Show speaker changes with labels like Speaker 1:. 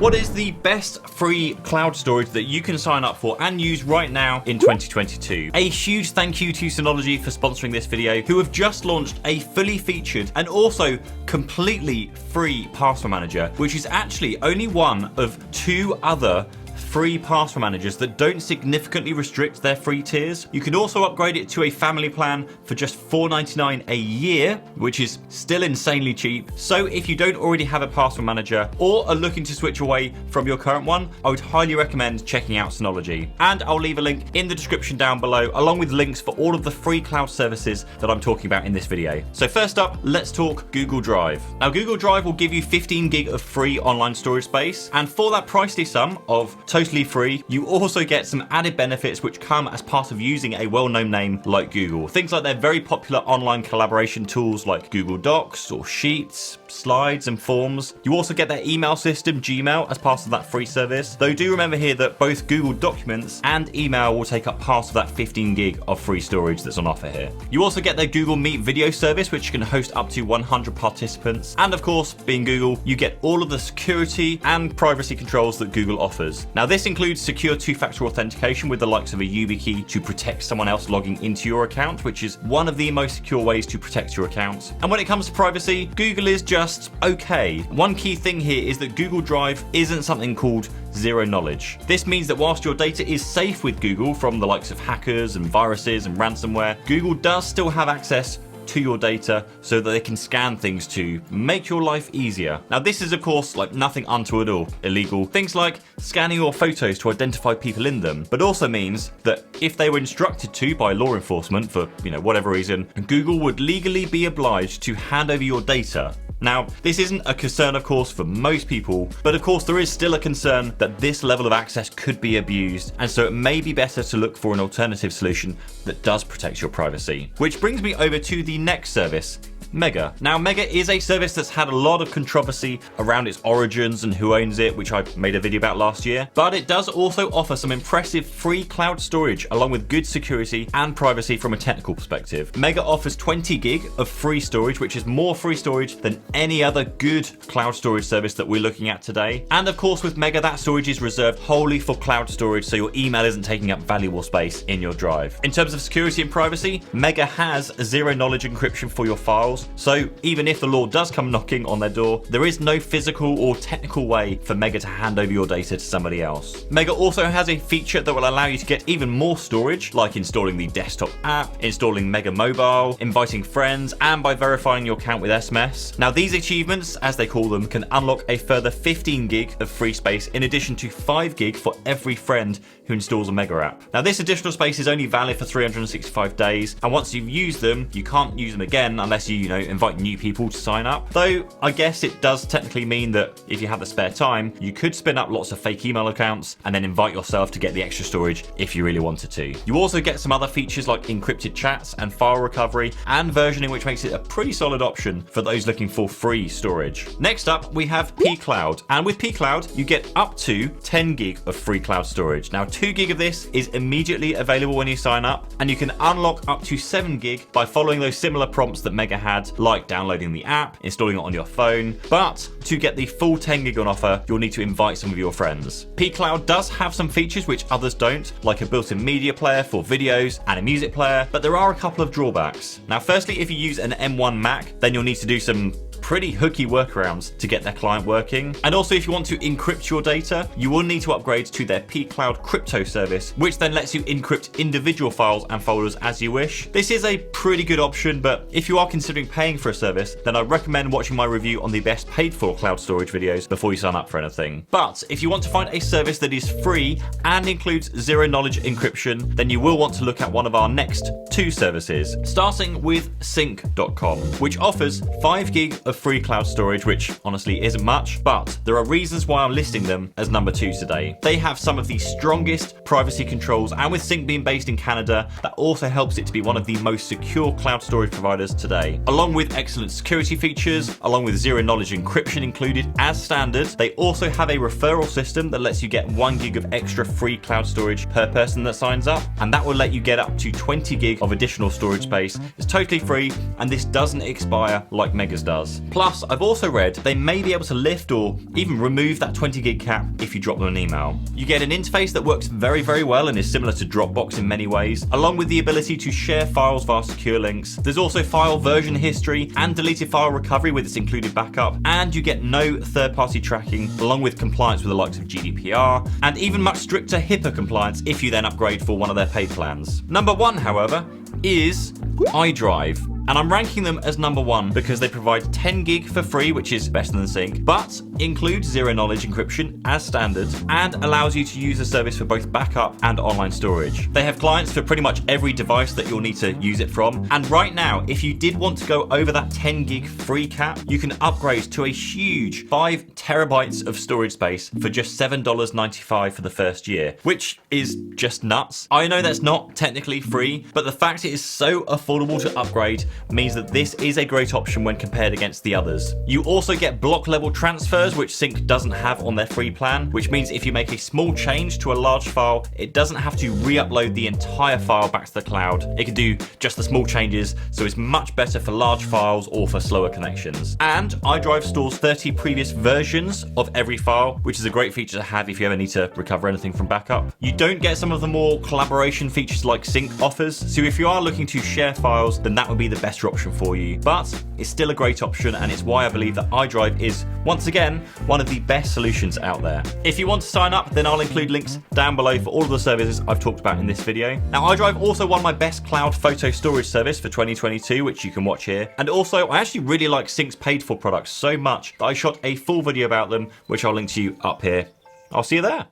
Speaker 1: What is the best free cloud storage that you can sign up for and use right now in 2022? A huge thank you to Synology for sponsoring this video, who have just launched a fully featured and also completely free password manager, which is actually only one of 2 other free password managers that don't significantly restrict their free tiers. You can also upgrade it to a family plan for just $4.99 a year, which is still insanely cheap. So if you don't already have a password manager or are looking to switch away from your current one, I would highly recommend checking out Synology. And I'll leave a link in the description down below, along with links for all of the free cloud services that I'm talking about in this video. So first up, let's talk Google Drive. Now, Google Drive will give you 15 gig of free online storage space, and for that pricey sum of totally free, you also get some added benefits which come as part of using a well-known name like Google. Things like their very popular online collaboration tools like Google Docs or Sheets, Slides and Forms. You also get their email system, Gmail, as part of that free service. Though do remember here that both Google Documents and email will take up part of that 15 gig of free storage that's on offer here. You also get their Google Meet video service, which can host up to 100 participants. And of course, being Google, you get all of the security and privacy controls that Google offers. Now, this includes secure 2-factor authentication with the likes of a YubiKey to protect someone else logging into your account, which is one of the most secure ways to protect your account. And when it comes to privacy, Google is just okay. One key thing here is that Google Drive isn't something called zero knowledge. This means that whilst your data is safe with Google from the likes of hackers and viruses and ransomware, Google does still have access to your data so that they can scan things to make your life easier. Now, this is of course like nothing untoward or illegal. Things like scanning your photos to identify people in them, but also means that if they were instructed to by law enforcement for, whatever reason, Google would legally be obliged to hand over your data. Now, this isn't a concern, of course, for most people, but of course there is still a concern that this level of access could be abused, and so it may be better to look for an alternative solution that does protect your privacy. Which brings me over to the next service, Mega. Now, Mega is a service that's had a lot of controversy around its origins and who owns it, which I made a video about last year, but it does also offer some impressive free cloud storage along with good security and privacy from a technical perspective. Mega offers 20 gig of free storage, which is more free storage than any other good cloud storage service that we're looking at today. And of course, with Mega, that storage is reserved wholly for cloud storage, so your email isn't taking up valuable space in your drive. In terms of security and privacy, Mega has zero knowledge encryption for your files. So even if the law does come knocking on their door, there is no physical or technical way for Mega to hand over your data to somebody else. Mega also has a feature that will allow you to get even more storage, like installing the desktop app, installing Mega Mobile, inviting friends, and by verifying your account with SMS. Now, these achievements, as they call them, can unlock a further 15 gig of free space in addition to 5 gig for every friend who installs a Mega app. Now, this additional space is only valid for 365 days, and once you've used them, you can't use them again unless you invite new people to sign up. Though I guess it does technically mean that if you have the spare time, you could spin up lots of fake email accounts and then invite yourself to get the extra storage if you really wanted to. You also get some other features like encrypted chats and file recovery and versioning, which makes it a pretty solid option for those looking for free storage. Next up, we have pCloud, and with pCloud, you get up to 10 gig of free cloud storage. Now, 2 gig of this is immediately available when you sign up, and you can unlock up to 7 gig by following those similar prompts that Mega had, like downloading the app, installing it on your phone. But to get the full 10 gig on offer, you'll need to invite some of your friends. pCloud does have some features which others don't, like a built-in media player for videos and a music player, but there are a couple of drawbacks. Now, firstly, if you use an M1 Mac, then you'll need to do some pretty hooky workarounds to get their client working. And also, if you want to encrypt your data, you will need to upgrade to their pCloud crypto service, which then lets you encrypt individual files and folders as you wish. This is a pretty good option, but if you are considering paying for a service, then I recommend watching my review on the best paid for cloud storage videos before you sign up for anything. But if you want to find a service that is free and includes zero knowledge encryption, then you will want to look at one of our next 2 services, starting with sync.com, which offers 5 gig of free cloud storage, which honestly isn't much, but there are reasons why I'm listing them as number 2 today. They have some of the strongest privacy controls, and with Sync being based in Canada, that also helps it to be one of the most secure cloud storage providers today. along with excellent security features, along with zero-knowledge encryption included as standard. They also have a referral system that lets you get 1 gig of extra free cloud storage per person that signs up, and that will let you get up to 20 gig of additional storage space. It's totally free, and this doesn't expire like Megas does. Plus, I've also read they may be able to lift or even remove that 20 gig cap if you drop them an email. You get an interface that works very, very well and is similar to Dropbox in many ways, along with the ability to share files via secure links. There's also file version history and deleted file recovery with its included backup, and you get no third-party tracking, along with compliance with the likes of GDPR, and even much stricter HIPAA compliance if you then upgrade for one of their paid plans. Number 1, however, is iDrive. And I'm ranking them as number 1 because they provide 10 gig for free, which is better than Sync, but includes zero-knowledge encryption as standard and allows you to use the service for both backup and online storage. They have clients for pretty much every device that you'll need to use it from. And right now, if you did want to go over that 10 gig free cap, you can upgrade to a huge 5 terabytes of storage space for just $7.95 for the first year, which is just nuts. I know that's not technically free, but the fact it is so affordable to upgrade means that this is a great option when compared against the others. You also get block level transfers, which Sync doesn't have on their free plan, which means if you make a small change to a large file, it doesn't have to re-upload the entire file back to the cloud. It can do just the small changes, so it's much better for large files or for slower connections. And iDrive stores 30 previous versions of every file, which is a great feature to have if you ever need to recover anything from backup. You don't get some of the more collaboration features like Sync offers, so if you are looking to share files, then that would be the better option for you, but it's still a great option, and it's why I believe that iDrive is, once again, one of the best solutions out there. If you want to sign up, then I'll include links down below for all of the services I've talked about in this video. Now, iDrive also won my best cloud photo storage service for 2022, which you can watch here, and also I actually really like Sync's paid for products so much that I shot a full video about them, which I'll link to you up here. I'll see you there.